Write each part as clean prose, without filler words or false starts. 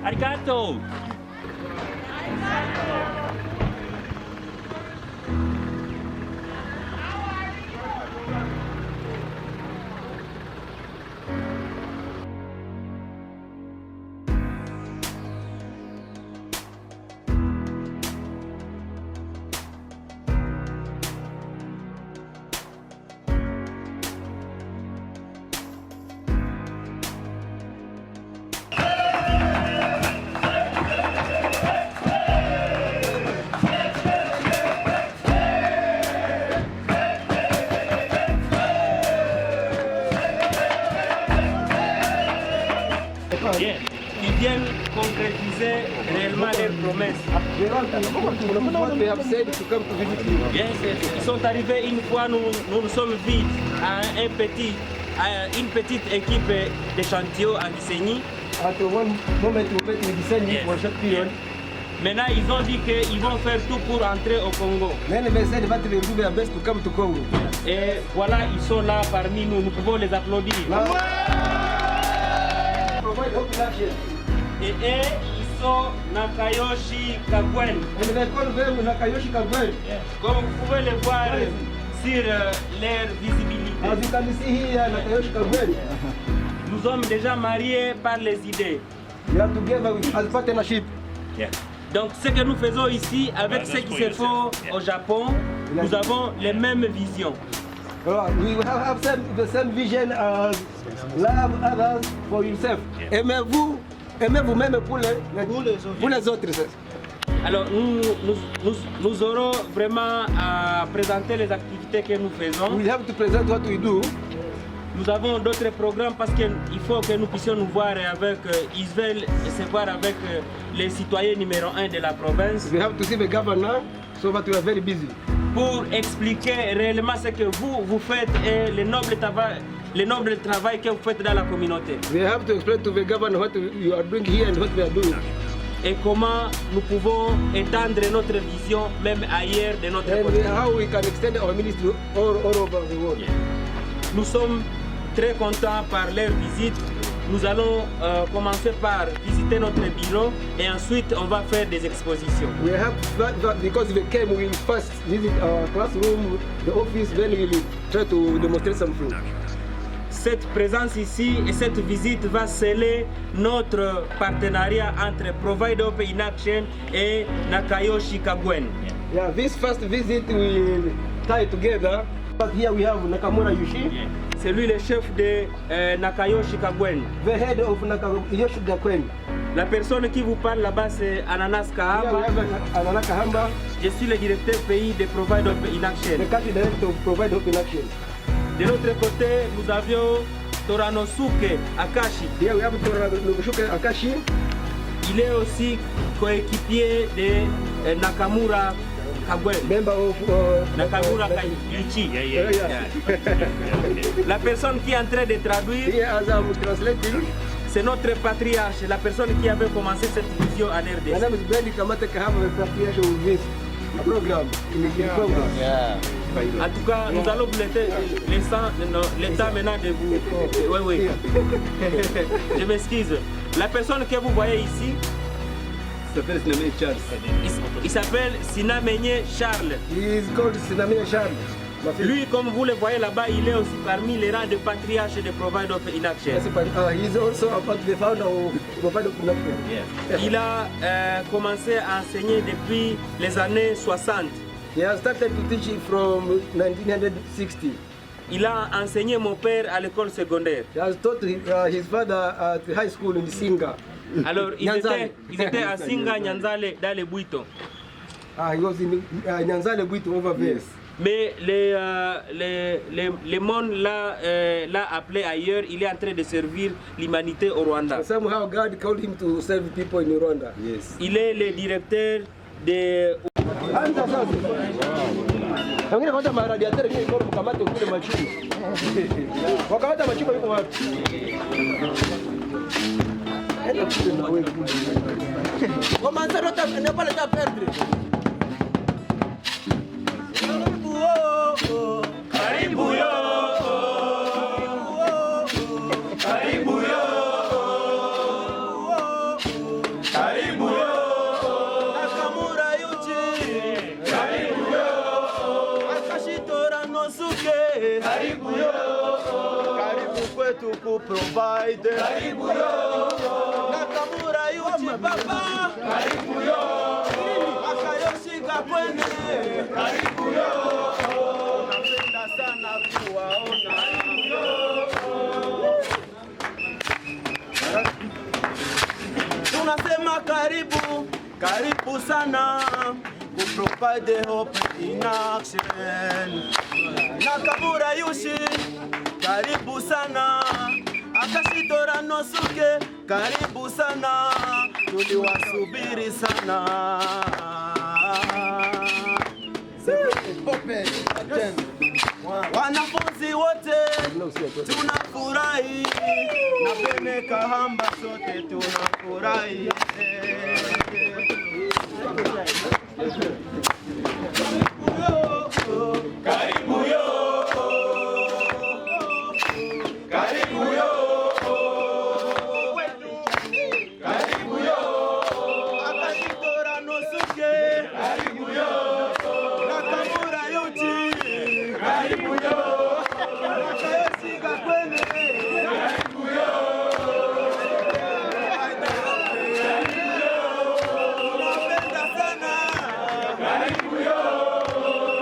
Arigato. Bien. Ils viennent concrétiser réellement leurs promesses. Bien, ils sont arrivés une fois, nous sommes vite à une petite équipe d'échantillons à Gisenyi. Maintenant, ils ont dit qu'ils vont faire tout pour entrer au Congo. Et voilà, ils sont là parmi nous, nous pouvons les applaudir. Et eux, ils sont Nakayoshi Kagwen. Comme vous pouvez le voir sur leur visibilité. Nous sommes déjà mariés par les idées. Donc ce que nous faisons ici, avec ce qui se fait au Japon, nous avons les mêmes visions. We have the same vision as love others for yourself. Aimez-vous, aimez vous-même pour les autres. Alors nous aurons vraiment à présenter les activités que nous faisons. We have to present what we do. Nous avons d'autres programmes parce qu'il faut que nous puissions nous voir avec, ils veulent se voir avec les citoyens numéro 1 de la province. We have to see the governor, so that we are very busy. Pour expliquer réellement ce que vous faites et le noble travail que vous faites dans la communauté. We have to explain to the governor what you are doing here and what we are doing. Et comment nous pouvons étendre notre vision même ailleurs de notre and côté. How we can extend our ministry all over the world. Yeah. Nous sommes très contents par leur visite. Nous allons commencer par visiter notre bureau et ensuite on va faire des expositions. We have because we came, we will first visit our classroom, the office, then we will try to demonstrate something. Cette présence ici et cette visite va sceller notre partenariat entre Provide Hope in Action et Nakayoshi Kagwen. Yeah, this first visit will tie together. But here we have Nakamura Yushi. Yeah. C'est lui le chef de Nakayoshi Kagwen. The head of Nakayoshi Kagwen. La personne qui vous parle là-bas c'est Ananas Kahamba. Ananas Kahamba. Je suis le directeur pays de Provide Hope in Action. The country director of Provide Hope in Action. De l'autre côté, nous avions Toranosuke Akashi. Here we have Toranosuke Akashi. Il est aussi coéquipier de Nakamura Kagwen. Member of Nakamura Kaiichi. La personne qui est en train de traduire, c'est notre patriarche, la personne qui avait commencé cette vision en RDC. My name is Benny Kamate Kahama, the patriarch of this program in Congo. En tout cas, nous allons vous laisser le temps maintenant de vous... Oui. Je m'excuse. La personne que vous voyez ici, il s'appelle Sinamenye Charles. He is called Sinamenye Charles. Lui, comme vous le voyez là-bas, il est aussi parmi les rangs de patriarches de Provide Hope in Action. He is also about the founder of Provide Hope in Action. Yeah. Il a commencé à enseigner depuis les années 60. He has started to teach from 1960. Il a enseigné mon père à l'école secondaire. He has taught his father at high school in Singa. Alors, ils étaient à Singa, Nyanzale, dans les Buito. He was in Nyanzale Buito over there. Yes. Mais le monde l'a appelé ailleurs, il est en train de servir l'humanité au Rwanda. Somehow God called him to serve people in Rwanda. Yes. Il est le directeur de... Wengine kwanza maradiateur ngine iko mkamate kule machini. Wakamata machini yuko wapi? Enda kule na wewe kule. Commencer notre ne pas le perdre. kwetu ku provide. Karibu yo Nakamura Yuchi papa. Karibu yo Akayoshika kwene. Karibu yo napenda sana kuwaona. Tunasema karibu, karibu sana ku provide hope in action. Nakamura Yushi, karibu sana. Akashitora Nosuke, karibu sana. Tuliwasubiri sana. Wanafunzi wote tunafurahi, na Bene Kahamba sote tunafurahi. Karibu yo, karibu yo, karibu yo, Akashitora Nosuke, karibu yo, Nakamura Yuchi, karibu yo, Akayoshika kwene, karibu yo, tunapenda sana, karibu yo,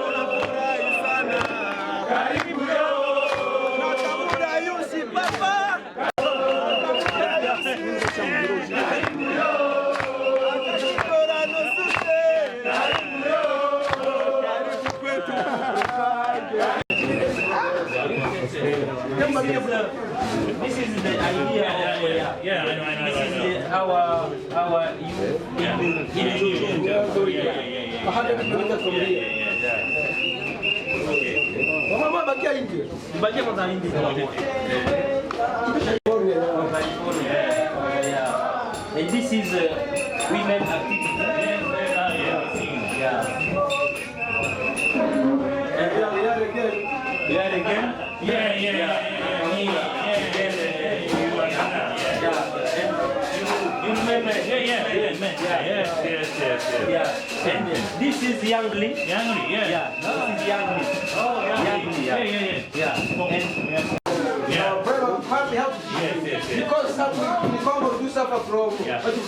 tunafurahi sana, karibu yo, Nakamura Yushi papa, karibu yo, Akashitora Nosuke, karibu yo, karibu kwetu. This is the idea of Yeah, I know. this is our institution. 100 kilometers from here. Mama bakia nje. Bakia kwanza hindi kwa yeah. And this is women activity. Yeah. And we are again. Yeah. You remember? Yeah. And this is Yang Li. Yeah. This is Yang Li. Oh, Yang Li. Yeah. Partly helps because we Congo do suffer from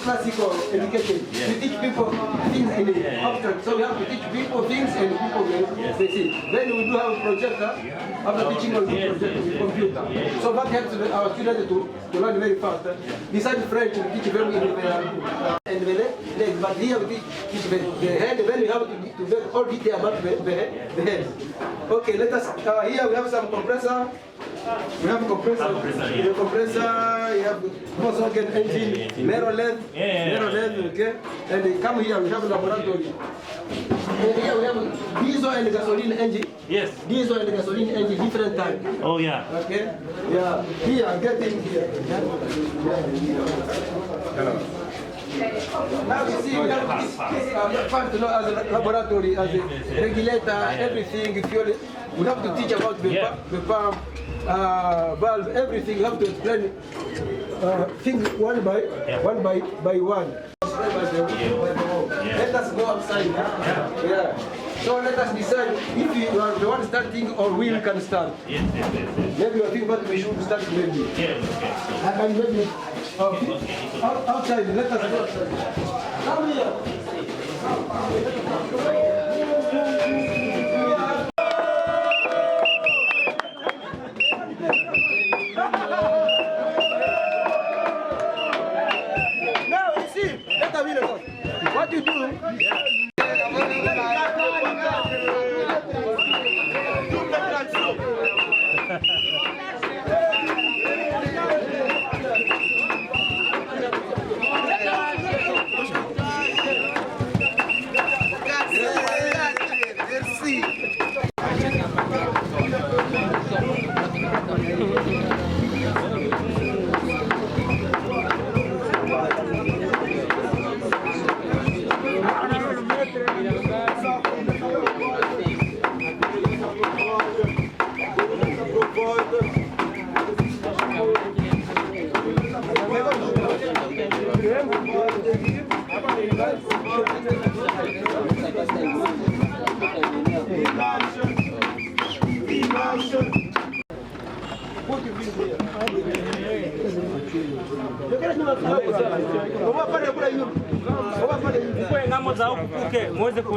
classical education. We teach people things in the abstract, so we have to teach people things and people they see. Then we do have a projector after teaching on the projector with computer. So that helps our students to learn very fast. Besides French, we teach them in the leg, but here we teach the head. Then we have to make all detail about the head. Okay, let us. Here we have some compressor. We have a compressor. The compressor, you have Volkswagen engine, narrow length, okay? And they come here, we have a laboratory. And here we have diesel and gasoline engine. Yes. Diesel and gasoline engine, different type. Oh, yeah. Okay? Yeah. Here, getting here. Now you see, we have this part, as a laboratory, as a regulator, everything. We have to teach about the pump, valve, everything. You have to explain things one by one. Let us go outside. Yeah. So let us decide if you are the one starting or we can start. Yes. Maybe you think that we should start maybe. Yes, okay. And maybe outside. Let us go outside. Come here. What you do?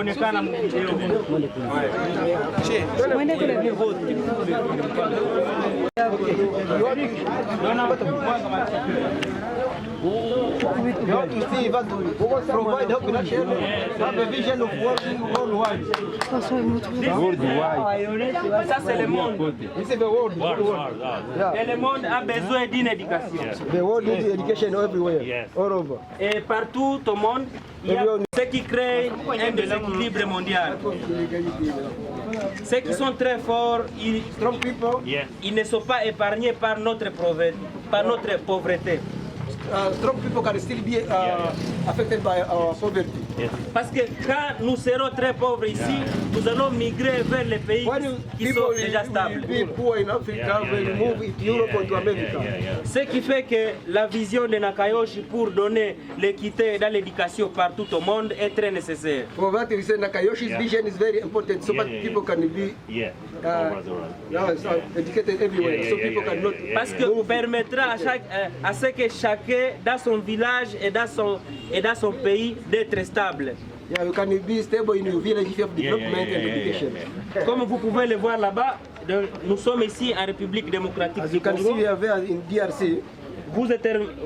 inaonekana mvideo. You have to see that provide help in action, have a vision of working worldwide. Ça c'est le monde. This is the world. Et le monde a besoin d'une éducation. The world needs education everywhere, all over. Et partout au monde, il y a ce qui crée un déséquilibre mondial. Ceux qui sont très forts, Strong people, ils ne sont pas épargnés par notre pauvreté. Strong people can still be affected by our poverty. Parce que quand nous serons très pauvres ici, nous allons migrer vers les pays qui sont déjà stables. Be poor in Africa, will move to Europe or to America. Ce qui fait que la vision de Nakayoshi pour donner l'équité dans l'éducation partout au monde est très nécessaire. For that reason, Nakayoshi's vision is very important, so that people can be educated everywhere, so people can not. Parce que permettra à ce que chacun dans son village et dans son pays d'être stable. Yeah, you can be stable in your village if you have development and education. Comme vous pouvez le voir là-bas, nous sommes ici en République démocratique As du you can see, Congo. we are there in DRC.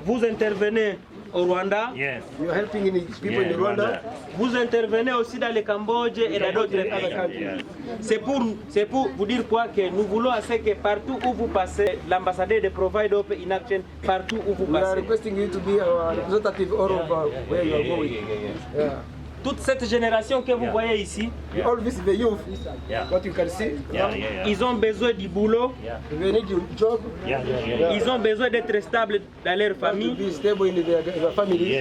Vous intervenez au Rwanda. Yes. You are helping people in Rwanda. Vous intervenez aussi dans le Cambodge et dans d'autres pays. C'est pour vous dire quoi que nous voulons à ce que partout où vous passez, l'ambassadeur de Provide Hope in Action, partout où vous We are passez. requesting you to be our representative all over where you are going. Yeah. Toute cette génération que vous voyez ici, All this the youth, what you can see, ils ont besoin du boulot, they need your job, ils ont besoin d'être stables dans leur to famille. be stable in their family.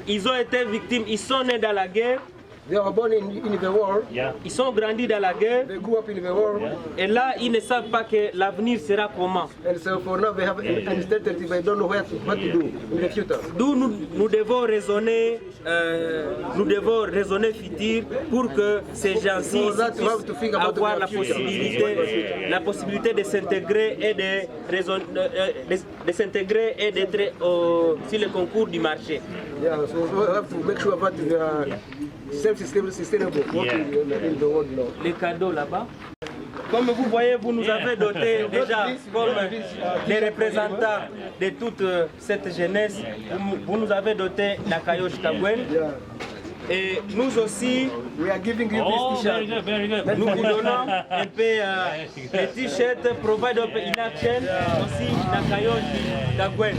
Ils ont été victimes, ils sont nés dans la guerre, They are born in the war, ils sont grandis dans la guerre, they grew up in the war, et là ils ne savent pas que l'avenir sera comment. and so for now they have uncertainty, they don't know what to do in the future. D'où nous devons raisonner futur pour que ces gens-ci puissent avoir la possibilité de s'intégrer et de s'intégrer et d'être sur le concours du marché. Yeah, so we have to make sure that we are self-sustainable working in the world now. Les cadeaux là-bas. Comme vous voyez, vous nous avez doté déjà comme les représentants de toute cette jeunesse, vous nous avez doté Nakayoshi Kagwen. Yeah. Et nous aussi, We are giving you this t-shirt. nous vous donnons un peu les t-shirts Provide Hope in Action, aussi Nakayoshi Kagwen.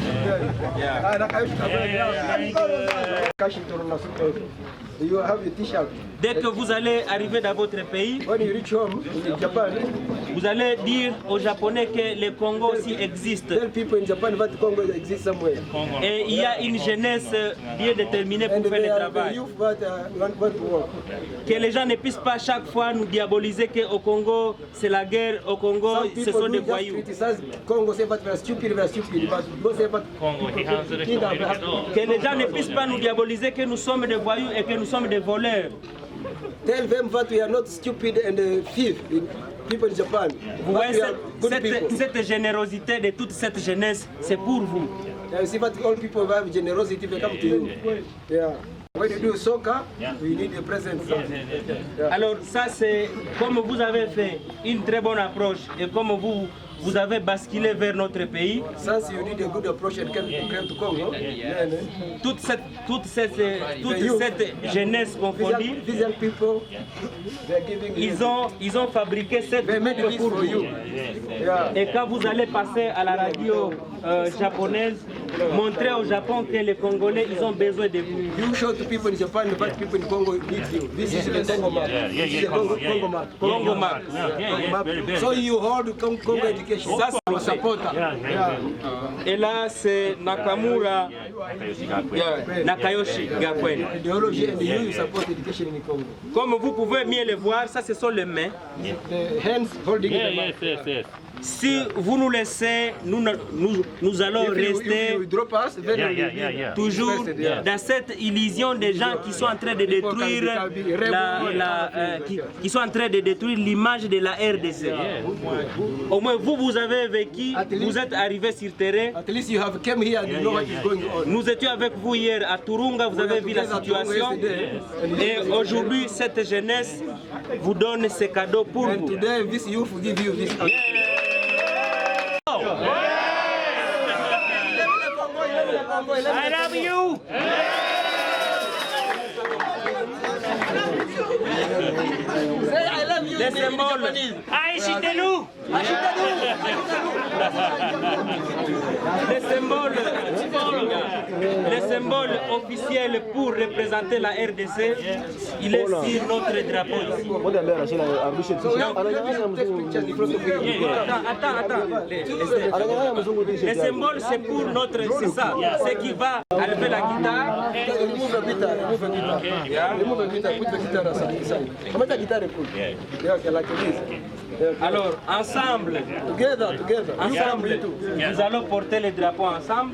You have a t-shirt. Dès que vous allez arriver dans votre pays, When you reach home in Japan, vous allez dire aux Japonais que le Congo aussi existe. tell people in Japan that Congo exists somewhere. Et il y a une jeunesse bien déterminée pour And faire they le are the travail. youth that want to work. Que les gens ne puissent pas chaque fois nous diaboliser qu'au Congo c'est la guerre, au Congo Some ce sont people des do just voyous. criticize Congo, say that we are stupid, but don't say that Que les gens ne puissent pas nous diaboliser que nous sommes des voyous et que nous sommes des voleurs. Tell them that we are not stupid and thief. People in Japan. Vous But voyez we are good people. cette générosité de toute cette jeunesse, c'est pour vous. You see that all people have generosity, they come to you. Yeah. When you do soccer, we need a presence. Yeah. Alors ça c'est comme vous avez fait une très bonne approche et comme vous avez basculé vers notre pays. Since you need a good approach and came to Congo, Toute cette jeunesse confondue, these young people, they are giving ils ont fabriqué cette they made this for you. Yeah. Et quand vous allez passer à la radio japonaise, montrez au Japon que les Congolais, ils ont besoin de vous. You show to people in Japan, but people in Congo need you. This is the Congo map. This is the Congo map. Congo map. So you hold Congo education. Ça, c'est our supporter. Et là, c'est Nakamura Nakayoshi Gakwen. Ideology and you support education in Congo. Comme vous pouvez mieux le voir, ça, ce sont les mains. The hands holding the map. si vous nous laissez, nous allons rester toujours dans cette illusion des gens qui sont en train de détruire qui sont en train de détruire l'image de la RDC. Au moins vous avez vécu, vous êtes arrivé sur terrain. Nous étions avec vous hier à Turunga, vous avez vu la situation. Et aujourd'hui, cette jeunesse vous donne ces cadeaux pour vous. I love you. Say I love you. Les symboles. Aïchitelu. Les symboles officiels pour représenter la RDC, il est sur notre drapeau ici. Attends. Les symboles, c'est pour notre, c'est ça, c'est qui va enlever la guitare. Alors, ensemble, nous allons porter les drapeaux ensemble.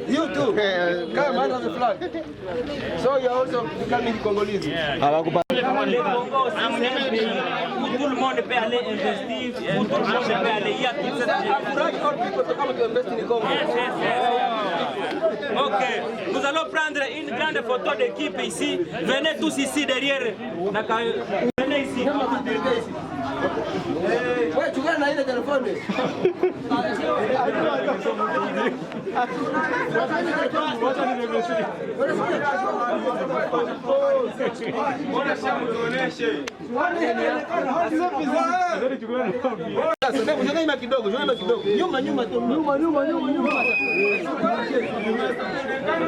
You too. Come under the flag. So you are also becoming Congolese. Le Congo aussi, c'est un pays où tout le monde peut aller investir, où tout le monde peut aller. Il y a toute cette Ok, nous allons prendre une grande photo d'équipe ici. Venez tous ici derrière. Venez ici. Ouais, tu gagnes le téléphone.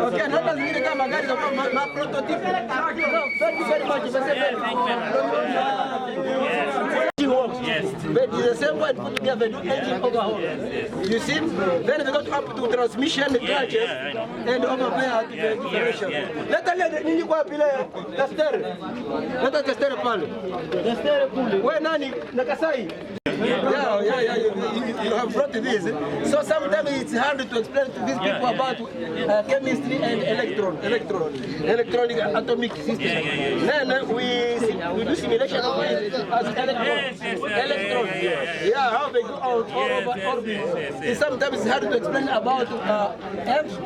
Okay, hata zingine kama magari za prototype. Yes. But it's the same way put together, do engine overhaul. You see? Then we got up to transmission, clutches, and over there to the differential. Let us nini kwa pile tester. Let us tester pale. Tester kule. Wewe nani? Nakasai. Yeah, you have brought this. So sometimes it's hard to explain to these people about chemistry and electronic atomic system. Then we do simulation of it as electrons. Yeah, how they go all over orbit. Sometimes it's hard to explain about Earth.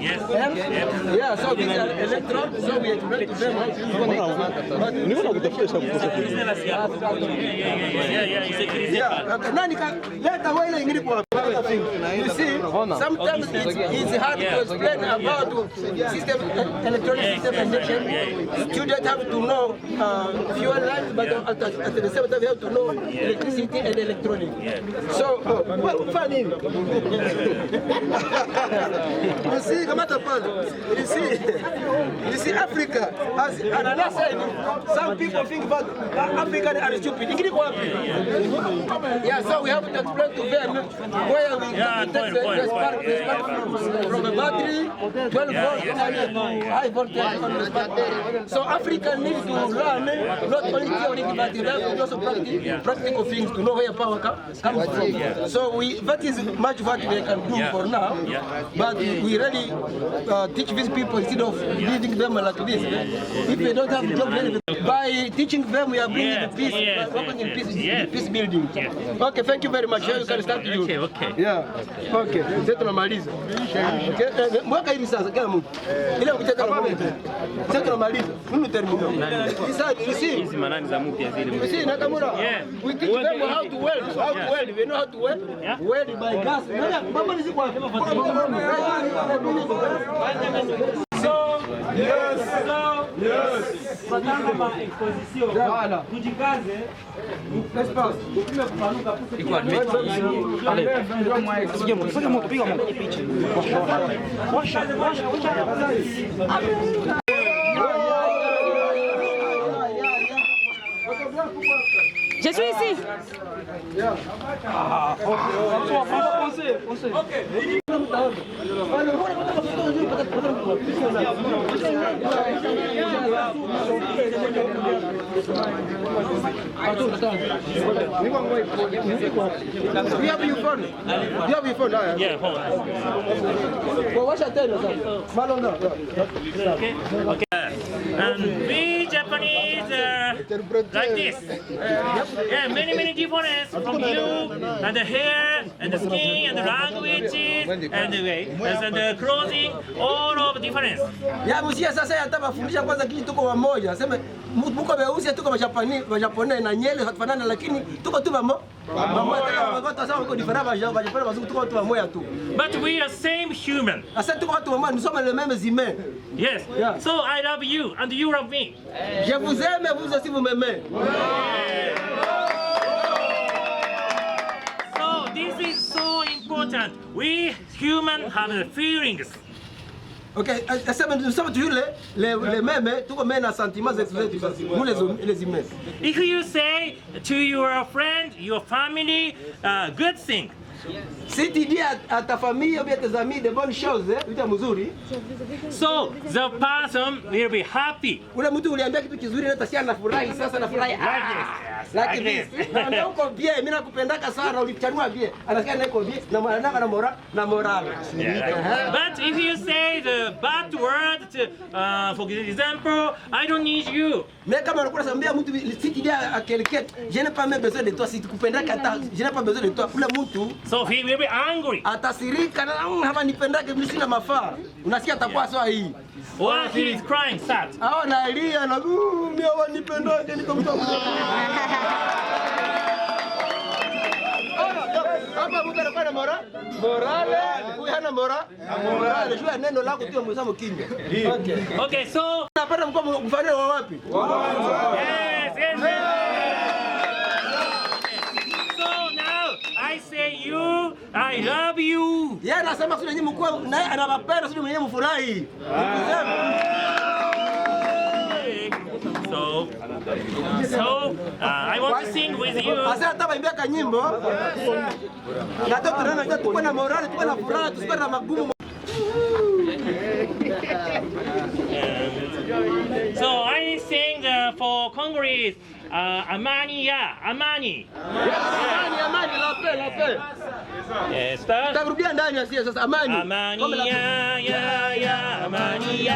Yeah, so these are electrons, so we explain to them how to You see, sometimes it's hard to explain about system, electronic system injection. Students have to know fuel lines, but at the same time they have to know electricity and electronics. So, funny. You see, you see, Africa has another side. Some people think that Africans are stupid. Yeah, so we have to explain to them where we take the spark from a battery, 12 volts and high voltage on the spark. So Africa needs to learn not only theory but they have to also practical things to know where power comes from. So that is much what they can do for now. But we really teach these people instead of leaving them like this. If they don't have job, by teaching them we are bringing peace, working in peace building. Okay, thank you very much. Here you can start. Okay. Yeah. Okay. Sasa tunamaliza. Mwaka hivi sasa kila mtu. Ile ukitaka na mtu. Sasa tunamaliza. Mimi termino. Sasa hizi manani za mpya zile. See, Nakamura. We teach them how to weld. We know how to weld. Weld by gas. Mama ni kwa. Patana ma exposition. Voilà. Tujikaze. L'espace. Upime kupanuka puke. Iko admit. Allez. Sije mtu moto piga moto picha. Washa. Je suis ici. Okay. You have your phone? You have your phone? Yeah, hold on. Well, what's your turn? Malonga. We Japanese like this. Yeah, many differences from you and the hair and the skin and the languages and the way and the clothing, all of difference. Ya msia sasa yataka fundisha kwanza kitu tuko wamoja. Aseme mko weusi tuko Wajapani na nyele hatufanana lakini tuko tu pamoja. Watu sawa uko different Wajapani wazungu tuko tu wamoja tu. But we are same human. Asa tuko watu wamoja, nous sommes les mêmes humains. Yes. Yeah. So I love you and you love me. Je vous aime, vous aussi vous m'aimez. So this is so important. We humans have the feelings. Ok, nous sommes toujours les mêmes, tuko mêmes na sentiments zetu, nous les humains. If you say to your friend, your family, good thing, Si tu dis à ta famille ou bien tes amis de bonnes choses, vitu mzuri, so the person will be happy. ule mtu uliambia kitu kizuri na tasia anafurahi sasa anafurahi. Like this. Na uko bien, mimi nakupendaka sana ulichanua bien. Anasikia niko bien na mwanangu na moral. But if you say the bad word, for example, I don't need you. Mais kama unakuwa unasambia mtu si tu dis à quelqu'un, je n'ai pas besoin de toi, si tukupendaka hata je n'ai pas besoin de toi, ule mtu So he will be angry. atasirika na hapa nipendake mimi sina mafaa. Unasikia atakuwa sawa hii. Or he is crying sad. Hao nalia na mimi hawanipendake niko mtu. Hapa mtu anakuwa na morale, huyu hana morale, jua neno lako tu mwezamo kinywa. Okay, so Napenda mko mfano wa wapi? yes. So now I say you, I love you. Yeye anasema sio nyinyi mkuu naye anawapenda sio mwenyewe mfurahi. So I want to sing with you. Asa hata baimbia kanyimbo. Na toto tunaona tuko na morale, tuko na furaha, tuko na magumu. So I sing for Congress, Amani. Amani, la paix. Yes, start. Tarudia ndani ya sasa amani. Amani, Amani, Amani,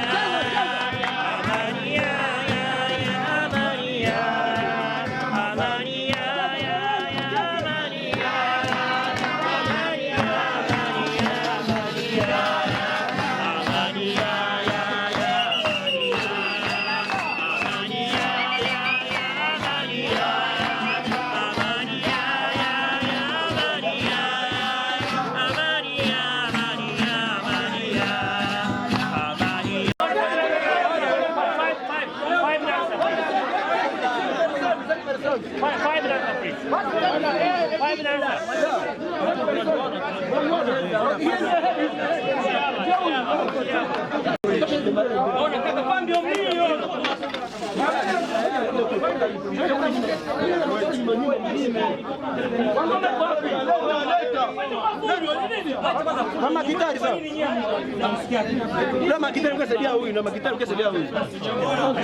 Mama gitari sawa. Mama gitari ukasaidia huyu na magitari ukasaidia huyu.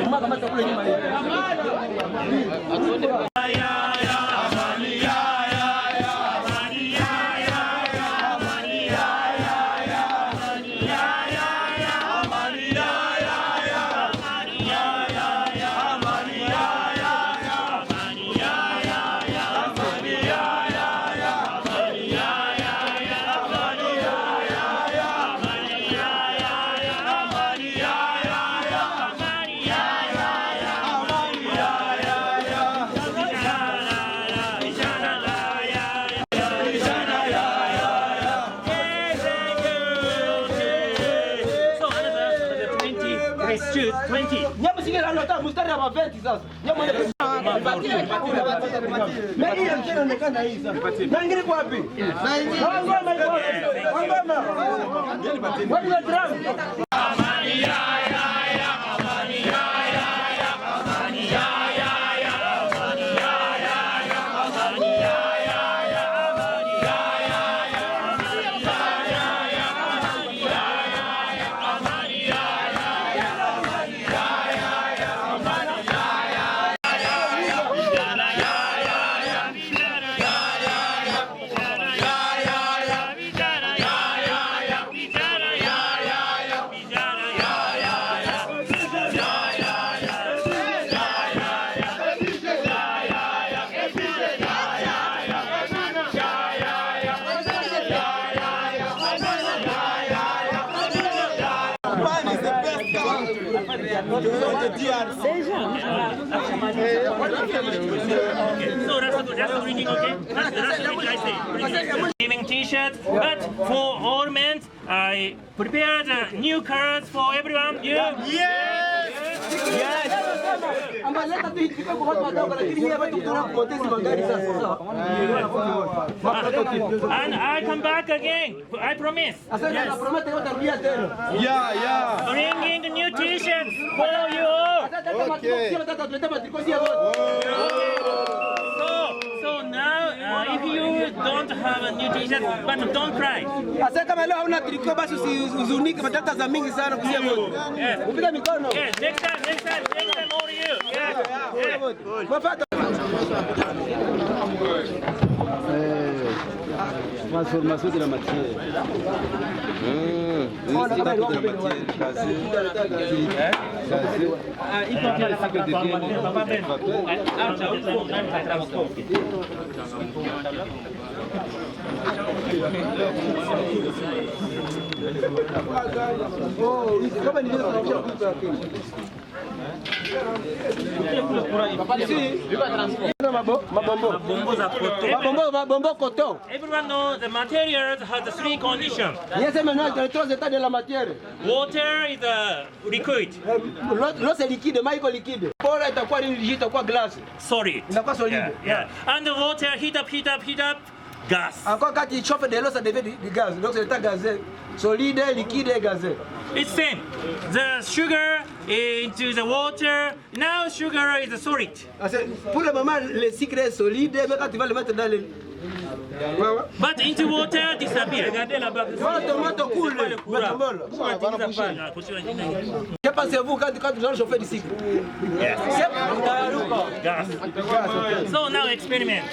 Mama kama chakula nyuma hiyo. Nyama sige anataka mstari wa maveti sasa. Nyama ile. Mimi ile inaonekana hii sasa. Na ingine kwa wapi? Na ingine. Ngoma iko. Ngoma. Wapi na drum? Amani ya amani ya amani ya amani ya amani ya So that's the reading, okay? That's the reading I say. Giving t-shirt, but for ornament, I prepared new cards for everyone. Amaleta tu hiki kwa watu wadogo lakini yeye watu kuna kupoteza magari sasa. And I come back again. I promise. Sasa na promise yote rudia tena. Bringing new t-shirts for you. So now, if you don't have a new t-shirt, but don't cry. Sasa kama leo hauna triko basi usihuzunike, matata za mingi sana kusia moto. Upiga mikono. Yes, next time over to you. Yes. Mafata. Transformation de la matière. Mabombo coton. Everyone knows the materials have the three conditions. Yes, maintenant les trois états de la matière. Water is a liquid. L'eau c'est liquide, maïs est liquide. Pour être quoi rigide, quoi glace. Solid. Il n'a pas solide. Yeah. And the water heat up, gas. Encore quand il chauffe de l'eau, ça devient du gaz. Donc c'est l'état gazeux. Solide, liquide et gazeux. It's same. The sugar into the water. Now sugar is a solid. Pour le moment, le sucre est solide, mais quand tu vas le mettre dans le... But into water disappear. Tomato cool. Que pensez-vous quand vous allez chauffer du sucre? Yes. Gas. So now experiment.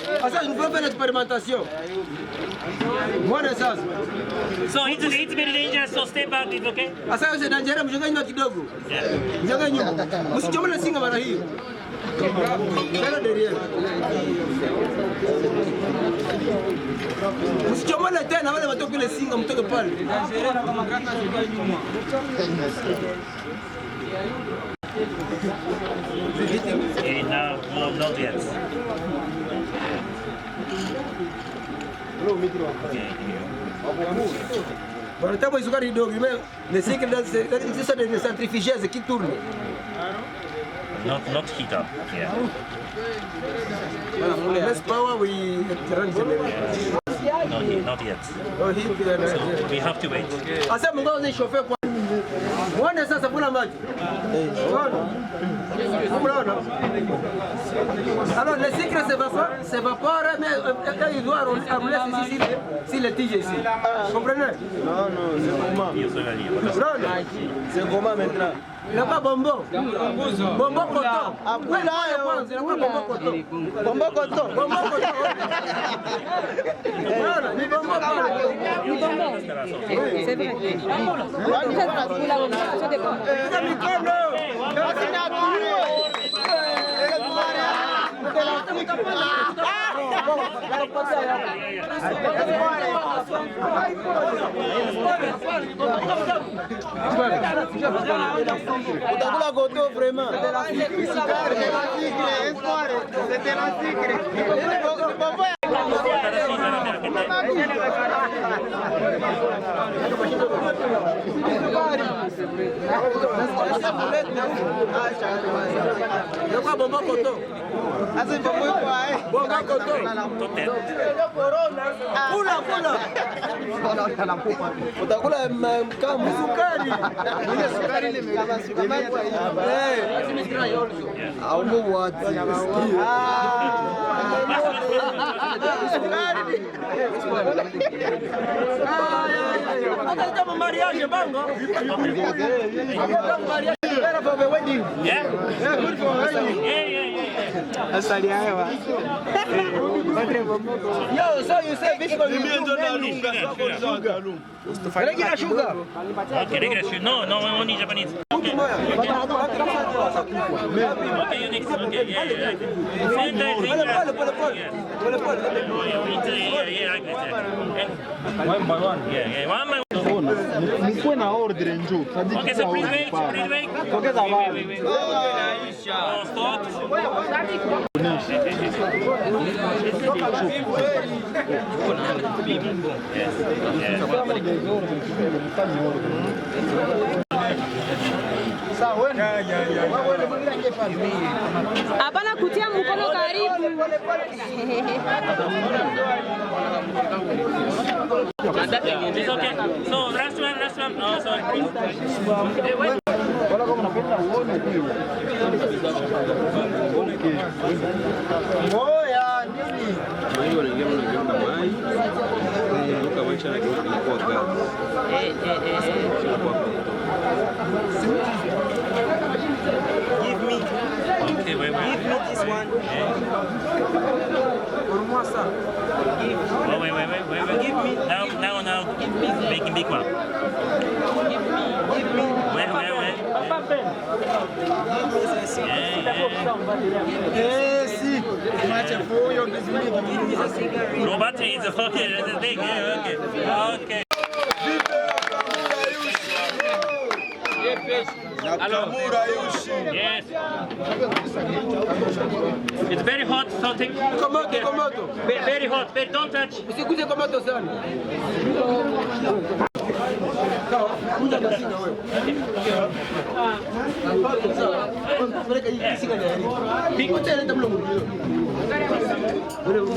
Nous pouvons faire l'expérimentation. Bonne essence. So it's very dangerous, so stay back, it's okay? Sasa c'est dangereux, mjoga nyuma kidogo. Mjoga nyuma. Msichomele singa mara hiyo. Sasa derrière. Msichomele tena wale watoke ile singa mtoke pale. Okay, now not yet. Pour le temps où ils sont arrivés, le cycle de centrifugeuse qui tourne. Not heat up. Yeah. Less power, we run generation. Not yet. Oh, heat, So we have to wait. Asa mungo ni chauffeur kwa. Muone sasa kuna maji. Unaona? Alors le sucre s'évapore, mais il doit rouler ici si le tige ici. Comprenez? Non, c'est comment? C'est comment maintenant? Il n'a pas bonbon. Bonbon coton. Oui, là, il n'a pas bonbon coton. Bonbon coton. Bonbon coton. Voilà, ni bonbon coton. C'est vrai. Pour la remontation des bonbons. Utakula goto vraiment. Bonbon coton. Bonbon coton. Utakula kama sukari. Ile sukari ile au mwati. Hata kama mariage bango. Better for the wedding. Yeah? Yeah, good for wedding. Yeah. Asali haya. Yo, so you say which one you regular sugar. Okay, regular sugar. No, only Japanese. Okay, you next. Okay, yeah. Same time, yeah, I agree. One by one. Yeah, one by one. nikuwe na order njoo. Okay, so please wait. Tokeza baba. Oh, stop. Hapana kutia mkono karibu. It's okay. So last one. Oh, sorry. Oya nini? Give me. Okay, wait. Give me this one. Pour-moi ça. Oh, wait. Give me. Now. Big one. Give me. Wait. Si. Macha foyo bizimiki. No battery is okay. That's big. Yeah, okay. Yes. It's very hot, something. Komoto. Very hot. Don't touch. Usikuje komoto sana. Kuja basi na wewe. Peleka hii sika na yari. Piko tena ndio mlo. Wewe